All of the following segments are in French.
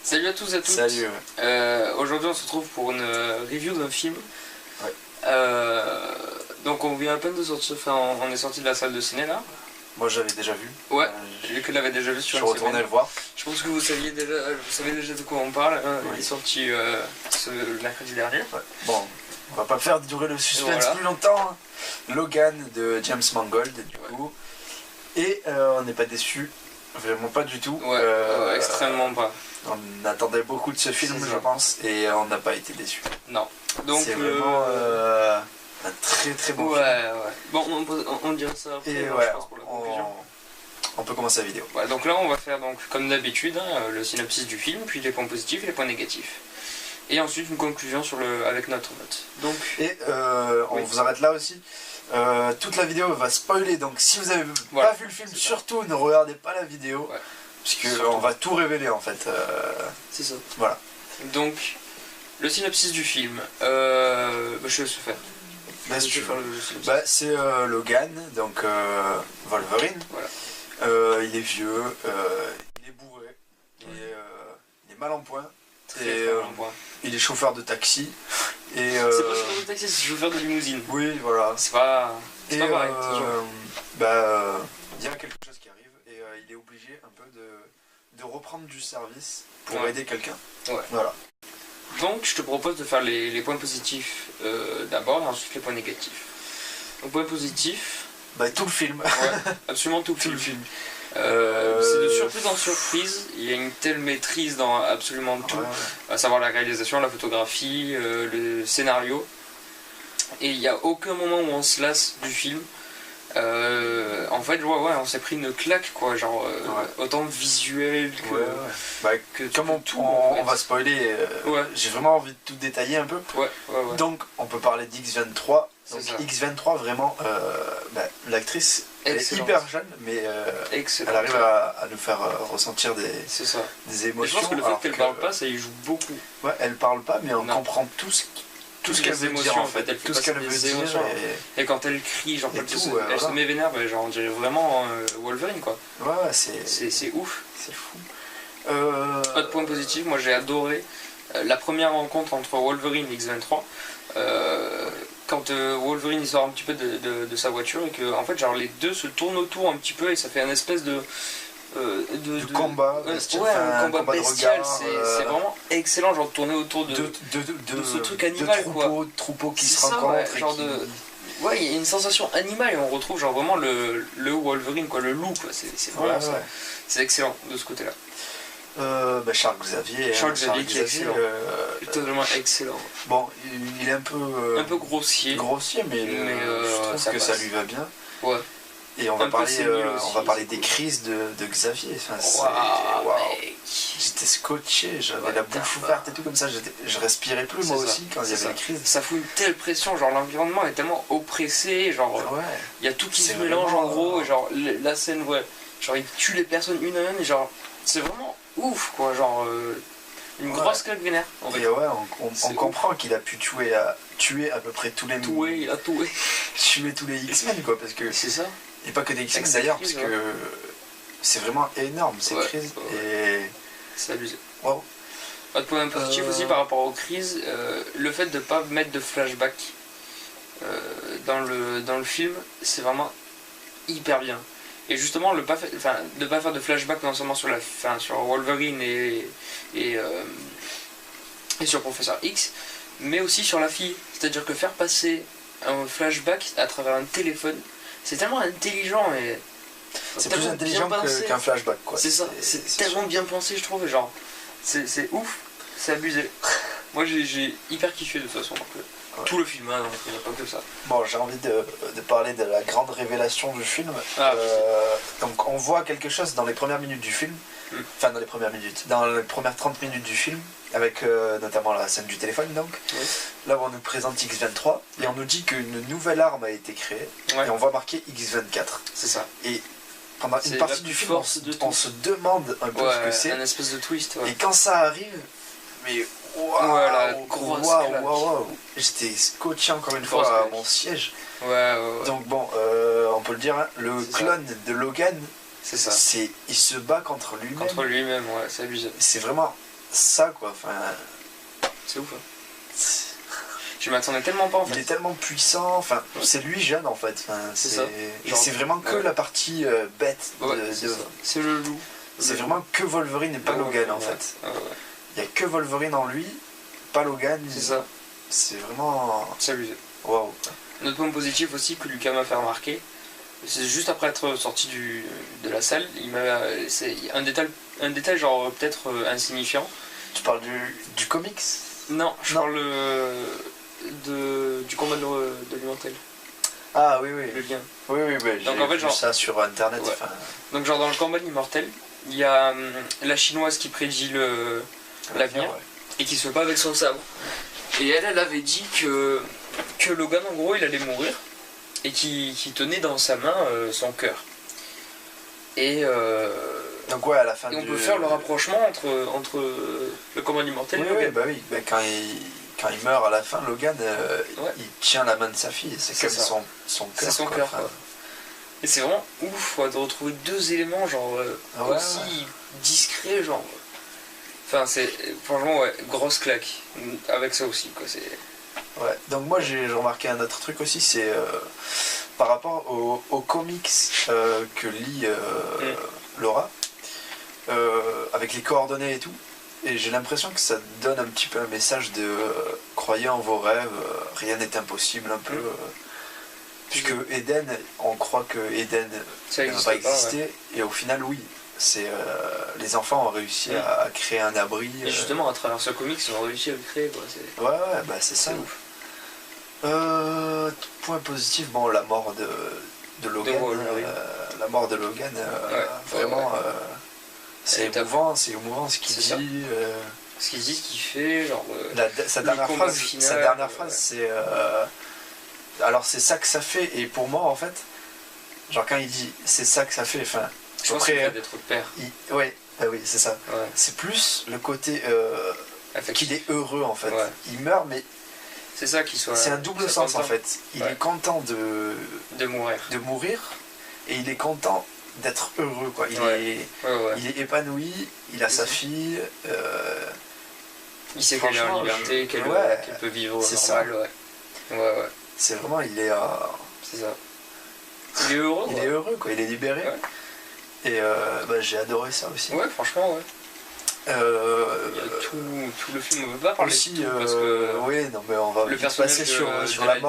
Salut à tous et à toutes. Salut. Aujourd'hui on se retrouve pour une review d'un film. Ouais. Donc on vient à peine de sortir, enfin on est sorti de la salle de ciné là. Moi j'avais déjà vu. Ouais, j'ai vu que l'avais déjà vu Je sur suis une retourné semaine. le voir. Je pense que vous savez déjà de quoi on parle. Ouais. Il est sorti ce mercredi dernier. Ouais. Bon, on va pas faire durer le suspense Voilà. plus longtemps. Logan de James Mangold du coup. Et on n'est pas déçus. Vraiment pas du tout. Ouais, extrêmement pas. On attendait beaucoup de ce film C'est je ça. pense. Et on n'a pas été déçus. Non. Donc c'est vraiment un très très bon ouais, film. ouais. Bon, on dira ça après. Et hein, ouais, je pense, pour la conclusion. on peut commencer la vidéo. Ouais, donc là on va faire donc comme d'habitude le synopsis du film, puis les points positifs et les points négatifs. Et ensuite une conclusion avec notre note. Donc Et on vous arrête là aussi. Toute la vidéo va spoiler, donc si vous avez Voilà, pas vu le film, c'est ça. surtout ne regardez pas la vidéo, Ouais. puisque Surtout. on va tout révéler en fait. c'est ça. Voilà. Donc le synopsis du film, je laisse faire. Bah, Je si tu vais veux. faire le synopsis. Bah, c'est Logan, donc Wolverine. Voilà. Il est vieux, il est bourré, il est mal en point. Très, Et, très bon point. il est chauffeur de taxi. Et, C'est pas chauffeur de taxi, c'est chauffeur de limousine. oui, voilà. C'est pas pareil. Il y a quelque chose qui arrive et il est obligé un peu de reprendre du service pour Ouais. aider quelqu'un. Ouais. Voilà. Donc je te propose de faire les points positifs d'abord et ensuite les points négatifs. Donc point positif, Bah, tout le film. ouais, absolument tout Tout le le film. film. C'est de surprise en surprise, il y a une telle maîtrise dans absolument tout, Ouais. à savoir la réalisation, la photographie, le scénario. Et il n'y a aucun moment où on se lasse du film. En fait, on s'est pris une claque, quoi, genre autant visuel que. Ouais, ouais. Bah, que comme tout, en fait. on va spoiler, Ouais. j'ai vraiment envie de tout détailler un peu. Ouais. Donc, on peut parler d'X23. C'est Donc, ça. X23, vraiment, l'actrice, elle est Excellente. hyper jeune, mais Excellent. elle arrive à nous faire ressentir C'est ça. des Et je émotions. pense que le fait alors qu'elle que- parle pas, ça y joue beaucoup. Ouais, elle parle pas, mais on Non. comprend tout ce qu'elle les veut émotions, dire en en fait. fait. Elle fait Tout ce qu'elle passer veut des dire. émotions. Et quand elle crie, genre, Et elle tout, se voilà. met vénère, genre, on dirait vraiment Wolverine, quoi. Ouais, c'est C'est ouf. fou. Autre point positif, moi j'ai adoré la première rencontre entre Wolverine et X23. Quand Wolverine il sort un petit peu de sa voiture et que en fait genre les deux se tournent autour un petit peu et ça fait un espèce de combat ouais, bestial, un combat de bestial, regard, c'est vraiment excellent, genre tourner autour de ce truc animal, de troupeaux qui C'est se ça, rencontrent ouais, et genre qui- ouais, il y a une sensation animale et on retrouve genre vraiment le Wolverine, quoi, le loup, quoi. C'est vraiment Ouais, ça. ouais. C'est excellent de ce côté-là. Charles Xavier. Charles Xavier qui est excellent. Totalement excellent. Bon, il est un peu Grossier. grossier, mais je trouve ça que passe. ça lui va bien. Ouais. Et on Un va peu sénile aussi, on va parler c'est des cool. crises de Xavier. Enfin, Waouh, waouh. mec. J'étais scotché, j'avais Ouais, la bouche t'as ouverte et tout comme ça. Je respirais plus moi C'est ça, aussi quand il y c'est avait ça. les crises. Ça fout une telle pression, genre l'environnement est tellement oppressé, genre Ouais. il y a tout qui C'est se mélange vraiment, en gros, et genre la scène, ouais, genre il tue les personnes une à une, et genre c'est vraiment ouf, quoi, genre une Ouais. grosse claque vénère. En fait. Et ouais, on C'est comprend qu'il a pu tuer à peu près tous les Il a tué. tuer tous les X-Men quoi, parce que C'est ça. et pas que des X-Men Avec ses d'ailleurs, parce crises, que c'est vraiment énorme ces Ouais, crises. ouais. Et C'est abusé. waouh. Autre point positif aussi par rapport aux crises, le fait de ne pas mettre de flashback dans le film, c'est vraiment hyper bien. Et justement, de pas faire de flashback non seulement sur sur Wolverine et sur Professeur X, mais aussi sur la fille. C'est-à-dire que faire passer un flashback à travers un téléphone, c'est tellement intelligent et C'est tellement plus intelligent bien pensé. qu'un flashback quoi. C'est ça, c'est tellement bien pensé, je trouve, et genre, c'est ouf, c'est abusé. Moi j'ai hyper kiffé de toute façon, donc, tout le film, hein, donc il n'y a pas que ça. Bon, j'ai envie de parler de la grande révélation du film. Ah, Donc on voit quelque chose dans les premières minutes du film, enfin dans les premières minutes, dans les premières 30 minutes du film, avec notamment la scène du téléphone donc, Oui. là où on nous présente X23, et on nous dit qu'une nouvelle arme a été créée, Ouais. et on voit marqué X24. C'est ça. Et pendant C'est une la partie plus du film, force de on tout. se demande un peu ce que Ouais, c'est, un espèce de twist. Ouais. et quand ça arrive, mais waouh, Ouais, la grosse claque. waouh, j'étais scotché encore une Grosse fois à claque. mon siège. Ouais. Donc bon, on peut le dire, hein, le C'est ça. clone de Logan, C'est ça. il se bat contre lui-même. Contre lui-même, ouais, c'est abusé. C'est vraiment ça quoi. Enfin, C'est ouf. Hein. Je m'attendais tellement pas en fait. Il est tellement puissant, enfin, c'est lui jeune en fait. Enfin, C'est ça. Et c'est vraiment que la partie bête c'est le loup. C'est vraiment que Wolverine et pas Logan en fait. Il n'y a que Wolverine en lui, pas Logan. C'est ça. C'est vraiment. C'est abusé. Waouh. Notre point positif aussi que Lucas m'a fait remarquer, c'est juste après être sorti de la salle, c'est un détail genre peut-être insignifiant. Tu parles du comics? Non, je parle du combat de l'immortel. Ah oui, oui. Le lien. Oui, oui, mais j'ai vu genre, ça sur internet. Ouais. Donc genre dans le combat de l'immortel, il y a la chinoise qui prédit l'avenir et qui se bat avec son sabre. Et elle avait dit que Logan en gros il allait mourir et qui tenait dans sa main son cœur. Et donc ouais, à la fin et on peut faire le rapprochement entre le combat de l'immortel et Logan. Oui, bah oui, bah quand il meurt à la fin, Logan, il tient la main de sa fille, c'est comme son cœur. C'est son cœur, quoi. Et c'est vraiment ouf de retrouver deux éléments genre aussi discrets, genre. Enfin, c'est franchement, grosse claque avec ça aussi, quoi. Ouais, donc moi j'ai remarqué un autre truc aussi, c'est par rapport aux comics que lit Laura, avec les coordonnées et tout. Et j'ai l'impression que ça donne un petit peu un message de croyez en vos rêves, rien n'est impossible un peu. Puisque Eden, on croit que Eden ne va pas exister, et au final oui, c'est les enfants ont réussi à créer un abri. Et justement à travers ce comics ils ont réussi à le créer quoi. Ouais, bah c'est ça. Ouf. Point positif, bon la mort de Logan. La mort de Logan, vraiment. C'est émouvant ce qu'il dit. Ce qu'il dit, ce qu'il fait, genre. Sa dernière phrase, c'est. Alors c'est ça que ça fait, et pour moi en fait, genre quand il dit c'est ça que ça fait, enfin. Je pense qu'il d'être père. Ouais, bah oui, c'est ça. Ouais. C'est plus le côté qu'il est heureux en fait. Ouais. Il meurt, mais. C'est ça qu'il soit. C'est un double sens en fait. Il est content de mourir, et il est content d'être heureux quoi. Il est épanoui, il a sa fille. Il sait qu'elle est en liberté, qu'elle peut vivre normal. Ça. Ouais. C'est vraiment, il est. C'est ça. Il est heureux. Il est heureux quoi, il est libéré. Ouais. Et j'ai adoré ça aussi. Ouais, franchement, ouais. Il y a tout le film, on ne veut pas parler aussi, de tout parce que oui, non mais on va passer sur la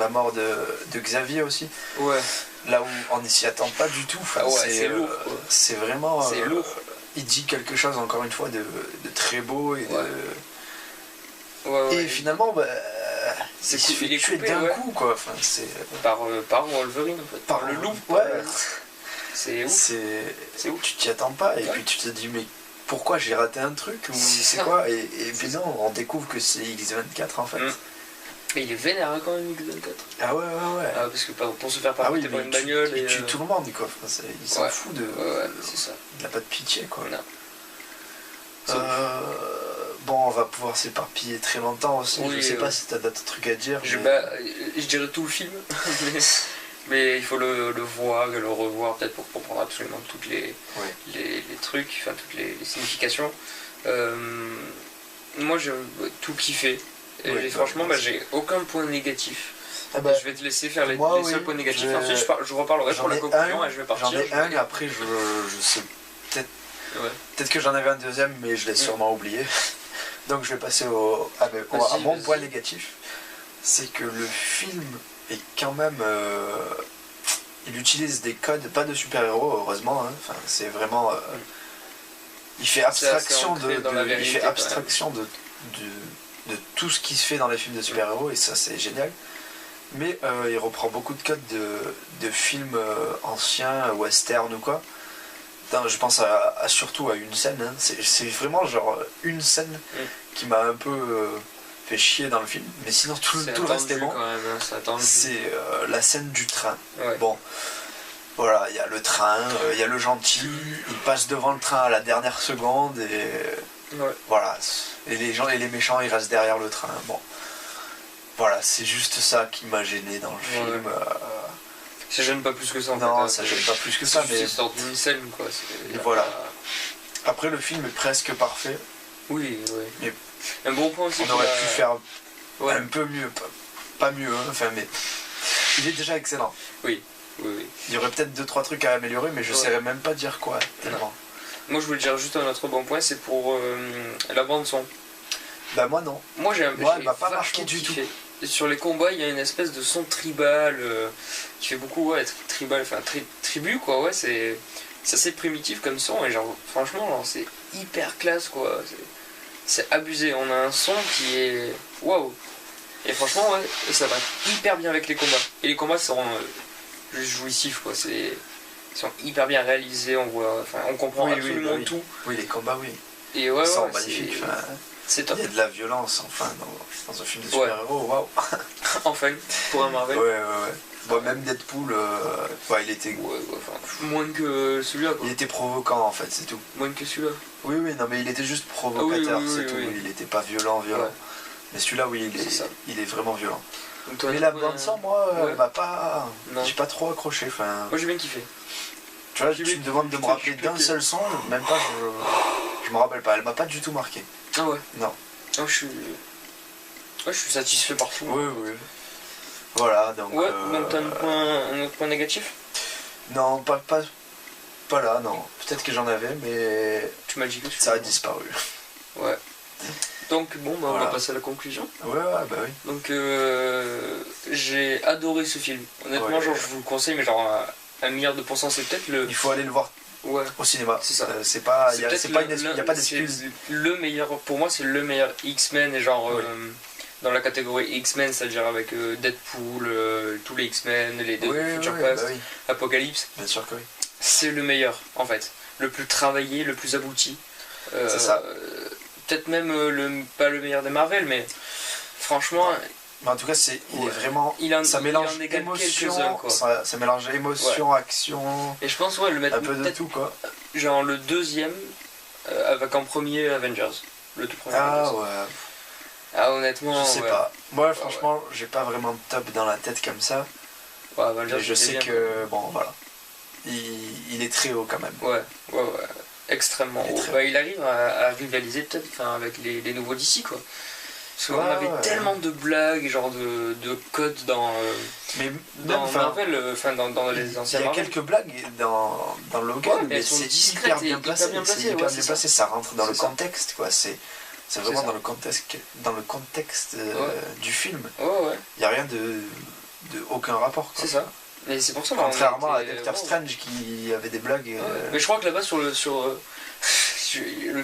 mort de Xavier aussi. Ouais. Là où on ne s'y attend pas du tout. C'est lourd. C'est vraiment. C'est lourd. Il dit quelque chose encore une fois de très beau et et finalement, il se fait tuer d'un coup quoi. Enfin, c'est par Wolverine en fait. Par le loup. Ouais. C'est ouf. C'est ouf. Tu t'y attends pas et puis tu te dis mais pourquoi j'ai raté un truc ou c'est quoi et puis non, on découvre que c'est X-24 en fait. Mais il est vénère hein, quand même X-24. Ah ouais. Parce que pour se faire parler par une bagnole il tue tout le monde quoi. Enfin, il s'en fout de. C'est ça. Il n'a pas de pitié quoi. Non. Bon, on va pouvoir s'éparpiller très longtemps aussi. Je sais pas si t'as d'autres trucs à dire. Je dirais tout le film. Mais il faut le voir et le revoir peut-être pour comprendre absolument toutes les trucs, enfin toutes les significations. Moi j'ai tout kiffé. Et franchement j'ai aucun point négatif. Je vais te laisser faire les seuls points négatifs. Ensuite je reparlerai pour la conclusion et je vais partir. J'en ai un, après je sais peut-être que j'en avais un deuxième mais je l'ai sûrement oublié. Donc je vais passer à mon point négatif. C'est que le film est quand même il utilise des codes, pas de super-héros heureusement, hein. Enfin, c'est vraiment il fait abstraction de tout ce qui se fait dans les films de super-héros et ça c'est génial, mais il reprend beaucoup de codes de films anciens, western ou quoi. Je pense surtout à une scène, hein. C'est vraiment genre une scène qui m'a un peu fait chier dans le film, mais sinon tout le reste est bon. Quand même, c'est la scène du train. Ouais. Bon, voilà, il y a le train, il y a le gentil, il passe devant le train à la dernière seconde et voilà. Et les gens et les méchants ils restent derrière le train. Bon, voilà, c'est juste ça qui m'a gêné dans le film. Ça gêne pas plus que ça en fait. Non, ça gêne pas plus que ça, mais c'est une sorte d'une scène quoi. Et voilà. Après le film est presque parfait. Oui, oui. Mais un bon point aussi. on aurait pu faire ouais. un peu mieux, pas mieux, hein, enfin, mais il est déjà excellent. Oui, oui, oui. Il y aurait peut-être 2-3 trucs à améliorer, mais je saurais même pas dire quoi, tellement. Moi, je voulais dire juste un autre bon point, c'est pour la bande son. Bah moi non. Moi, elle m'a pas marqué du tout. Sur les combats, il y a une espèce de son tribal qui fait beaucoup tribal, enfin tribu quoi, ouais, c'est assez primitif comme son et genre franchement genre, c'est hyper classe quoi, c'est abusé, on a un son qui est waouh. Et franchement ouais, ça va hyper bien avec les combats. Et les combats sont juste jouissifs quoi, ils sont hyper bien réalisés, on comprend absolument tout. Oui, les combats oui. Et ouais, ça magnifique. C'est top. Il y a de la violence enfin dans un film de super-héros, waouh. Enfin, pour un Marvel. Ouais. Bon, même Deadpool, il était... moins que celui-là quoi. Il était provoquant en fait, c'est tout. Moins que celui-là. Oui, non mais il était juste provocateur, c'est tout. Il était pas violent. Ouais. Mais celui-là, oui, il est vraiment violent. Mais la bande son, moi, elle m'a pas... J'ai pas trop accroché, enfin... Moi j'ai bien kiffé. Tu vois, tu me demandes de me rappeler d'un seul son, même pas, je me rappelle pas, elle m'a pas du tout marqué. Ah ouais. Non. Je suis satisfait partout. Oui. Voilà, donc... Ouais, donc t'as un autre point négatif? Non, pas là, non. Peut-être que j'en avais, mais... Tu m'as dit que ça a disparu. Ouais. Donc bon, on va passer à la conclusion. Ouais, bah oui. Donc j'ai adoré ce film. Honnêtement, genre je vous le conseille, mais genre à 1 milliard de pourcents, c'est peut-être le... Il faut aller le voir. Ouais. Au cinéma. C'est ça. Il n'y a pas d'excuse. Le meilleur, pour moi, c'est le meilleur X-Men, et genre dans la catégorie X-Men, c'est-à-dire avec Deadpool, tous les X-Men, les Future Past, Apocalypse. Bien sûr que oui. C'est le meilleur, en fait. Le plus travaillé, le plus abouti. C'est ça. Peut-être même pas le meilleur des Marvel, mais franchement. Mais en tout cas, il est vraiment. Ça mélange émotion, ça mélange émotion, action. Et je pense, le mettre un peu de tout, quoi. Genre le deuxième, avec en premier Avengers. Le tout premier. Ah ouais. Ah, honnêtement. Je sais pas. Moi, franchement, j'ai pas vraiment de top dans la tête comme ça. Ouais, Avengers, je sais que. Bon, voilà. Il est très haut quand même. Ouais. Extrêmement haut. Il arrive à rivaliser peut-être avec les nouveaux d'ici, quoi. Parce qu'on avait tellement de blagues, genre de codes dans Marvel, dans les anciens Marvel. Il y a quelques blagues dans Logan, mais c'est hyper bien placé. Ça rentre dans le contexte, quoi. C'est vraiment dans le contexte du film. Il n'y a rien de aucun rapport, quoi. C'est ça. Mais c'est pour ça. Contrairement à Doctor Strange qui avait des blagues. Mais je crois que là-bas sur le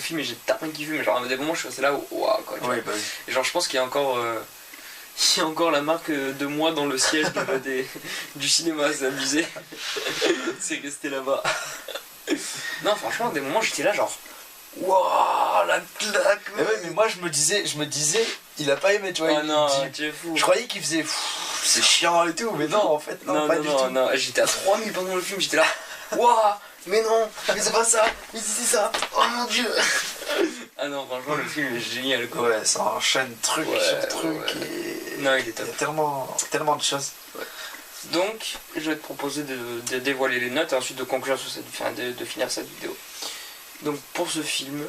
film, j'ai tellement kiffé, mais genre à des moments je suis resté là waouh quoi. Et genre je pense qu'il y a encore la marque de moi dans le siège du cinéma, c'est abusé. C'est resté là-bas. Non, franchement, à des moments j'étais là genre waouh, la claque. Mais moi je me disais, il a pas aimé, tu vois. Ah non, tu es fou. Je croyais qu'il faisait c'est chiant et tout, mais non, en fait, non, pas du tout. Non, j'étais à 3000 pendant le film, j'étais là waouh, mais non, mais c'est pas ça, mais c'est ça, oh mon dieu. Ah non, franchement, le film est génial, quoi. Ouais, ça enchaîne truc sur truc. Et... Non, il est top. Il y a tellement de choses. Ouais. Donc, je vais te proposer de dévoiler les notes et ensuite de conclure sur de finir cette vidéo. Donc, pour ce film,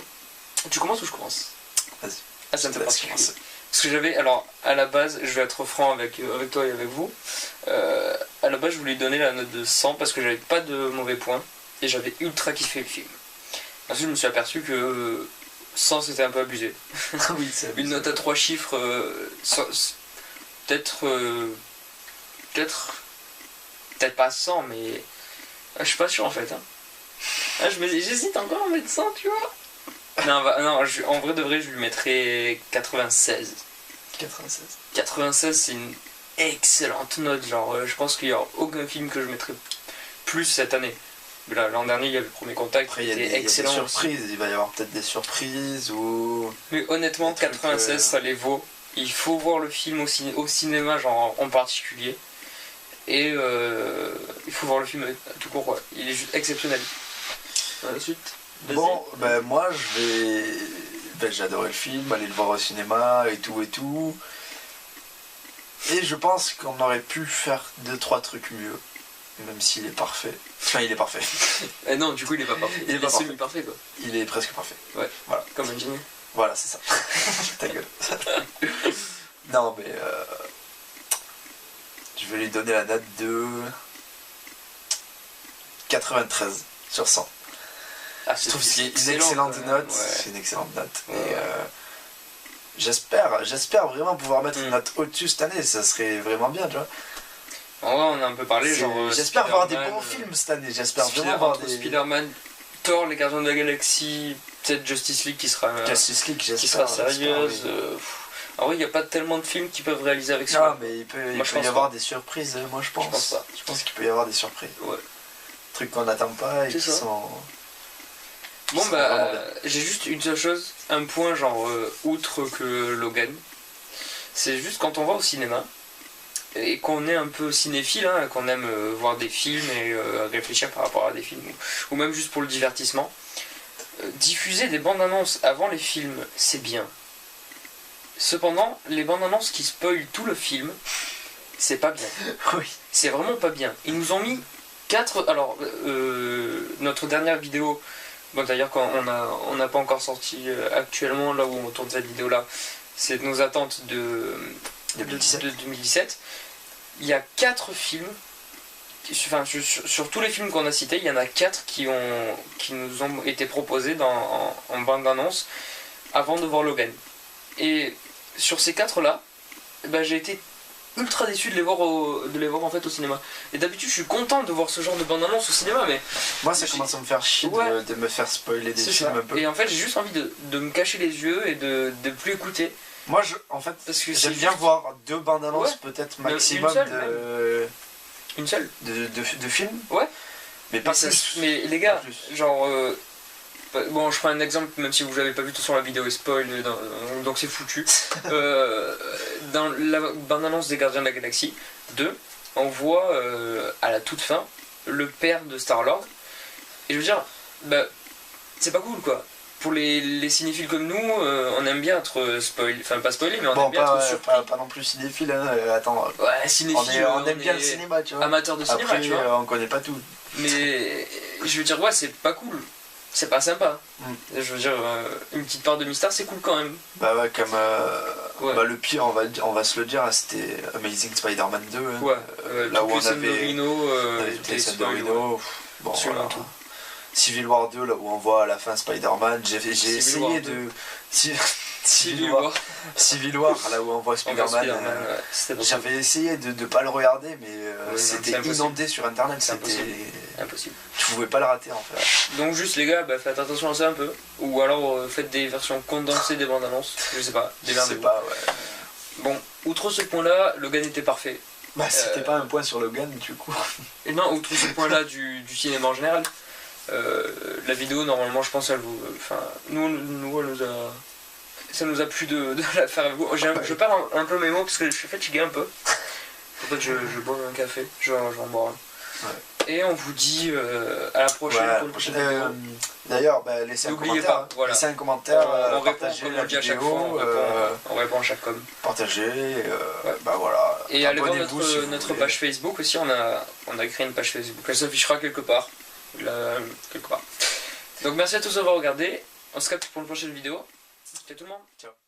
tu commences ou je commence? Vas-y. Ah, ça me fait particulier. Parce que j'avais, alors, à la base, je vais être franc avec toi et avec vous. À la base, je voulais donner la note de 100 parce que j'avais pas de mauvais points et j'avais ultra kiffé le film. Ensuite, je me suis aperçu que 100 c'était un peu abusé. Oui, c'est abusé. Une note à 3 chiffres, peut-être pas 100, mais je suis pas sûr en fait. J'hésite encore à mettre 100, tu vois. Non, en vrai de vrai, je lui mettrais 96. 96, c'est une excellente note. Genre, je pense qu'il n'y a aucun film que je mettrais plus cette année. L'an dernier, il y avait Premier Contact, qui était excellent. Il y a des surprises, il va y avoir peut-être des surprises ou. Mais honnêtement, 96, ça les vaut. Il faut voir le film au cinéma, genre en particulier. Et il faut voir le film tout court, quoi. Il est juste exceptionnel. Ensuite. Bon, moi j'ai adoré le film, aller le voir au cinéma et tout. Et je pense qu'on aurait pu faire 2-3 trucs mieux, même s'il est parfait. Enfin, il est parfait. Non, du coup, il est pas parfait. Il est semi-parfait, quoi. Il est presque parfait. Ouais, voilà. Comme un génie. Voilà, c'est ça. Ta gueule. Non, mais je vais lui donner la note de 93 sur 100. Ah, Je trouve que c'est une excellente note. Ouais. C'est une excellente note. Ouais. Et j'espère vraiment pouvoir mettre une note au-dessus cette année. Ça serait vraiment bien, tu vois. En vrai, on a un peu parlé, genre. J'espère voir des bons films cette année. J'espère vraiment voir des. Spider-Man, Thor, les Gardiens de la Galaxie, peut-être Justice League qui sera. Justice League, qui sera sérieuse. Oui. En vrai, il n'y a pas tellement de films qui peuvent réaliser avec ça. Non, mais il peut y avoir des surprises, moi je pense. Je pense pas. Je pense qu'il peut y avoir des surprises. Ouais. Trucs qu'on n'attend pas et qui ça. sont. Bon, bah, j'ai juste une seule chose, un point, genre, outre que Logan. C'est juste quand on va au cinéma, et qu'on est un peu cinéphile, hein, qu'on aime voir des films et réfléchir par rapport à des films, ou même juste pour le divertissement, diffuser des bandes annonces avant les films, c'est bien. Cependant, les bandes annonces qui spoilent tout le film, c'est pas bien. Oui. C'est vraiment pas bien. Ils nous ont mis 4... Alors, notre dernière vidéo, bon d'ailleurs quand on n'a pas encore sorti actuellement, là où on tourne cette vidéo là, c'est nos attentes de 2017. Il y a 4 films, enfin sur tous les films qu'on a cités, il y en a 4 qui nous ont été proposés en bande d'annonce avant de voir Logan. Et sur ces 4 là, bah, j'ai été ultra déçu de les voir en fait au cinéma. Et d'habitude je suis content de voir ce genre de bande annonce au cinéma, mais moi ça commence à me faire chier de me faire spoiler des films un peu. Et en fait j'ai juste envie de me cacher les yeux et de plus écouter. Moi en fait j'aime bien voir 2 bandes annonces peut-être maximum une seule de films. Ouais. Mais pas plus. Mais les gars, genre bon, je prends un exemple, même si vous l'avez pas vu, tout sur la vidéo est spoil, donc c'est foutu. Dans la bande-annonce des Gardiens de la Galaxie 2, on voit à la toute fin le père de Star-Lord. Et je veux dire, bah, c'est pas cool quoi. Pour les cinéphiles comme nous, on aime bien être spoilé, enfin pas spoilé, mais on aime bien être surpris. Pas non plus cinéphile, hein, attends. Ouais, cinéphile. On aime bien le cinéma, tu vois. Amateur de cinéma, après, tu vois. On connaît pas tout. Mais je veux dire, ouais, c'est pas cool. C'est pas sympa. Je veux dire, une petite part de mystère, c'est cool quand même. Bah ouais, comme bah, le pire, on va se le dire, c'était Amazing Spider-Man 2. Hein, ouais, là où on avait toutes les scènes de Rhino. Bon, voilà. Tout. Civil War 2, là où on voit à la fin Spider-Man, j'ai essayé de... Civil War, là où on voit Spider-Man, j'avais essayé de pas le regarder, mais c'était inondé sur internet, c'était impossible. Tu pouvais pas le rater en fait. Donc juste les gars, bah, faites attention à ça un peu, ou alors faites des versions condensées des bandes annonces, je sais pas, Je sais pas, ouais. Bon, outre ce point-là, Logan était parfait. Bah c'était pas un point sur Logan du coup. Et non, outre ce point-là du cinéma en général, la vidéo normalement je pense elle vous... Enfin, nous elle nous a... Ça nous a plu de la faire. Je perds un peu mes mots parce que je suis fatigué un peu. En fait, je bois un café, je vais en boire un. Ouais. Et on vous dit à la prochaine pour une prochaine vidéo. D'ailleurs, bah, laissez un commentaire. Voilà. Laissez un commentaire, on partagez répond, la vidéo, à chaque vidéo. fois, on répond à chaque com. Partagez, bah voilà. Et allez voir notre page Facebook aussi, on a créé une page Facebook. Elle s'affichera quelque part. Là, quelque part. Donc merci à tous d'avoir regardé. On se capte pour une prochaine vidéo. Ciao tout le monde. Ciao.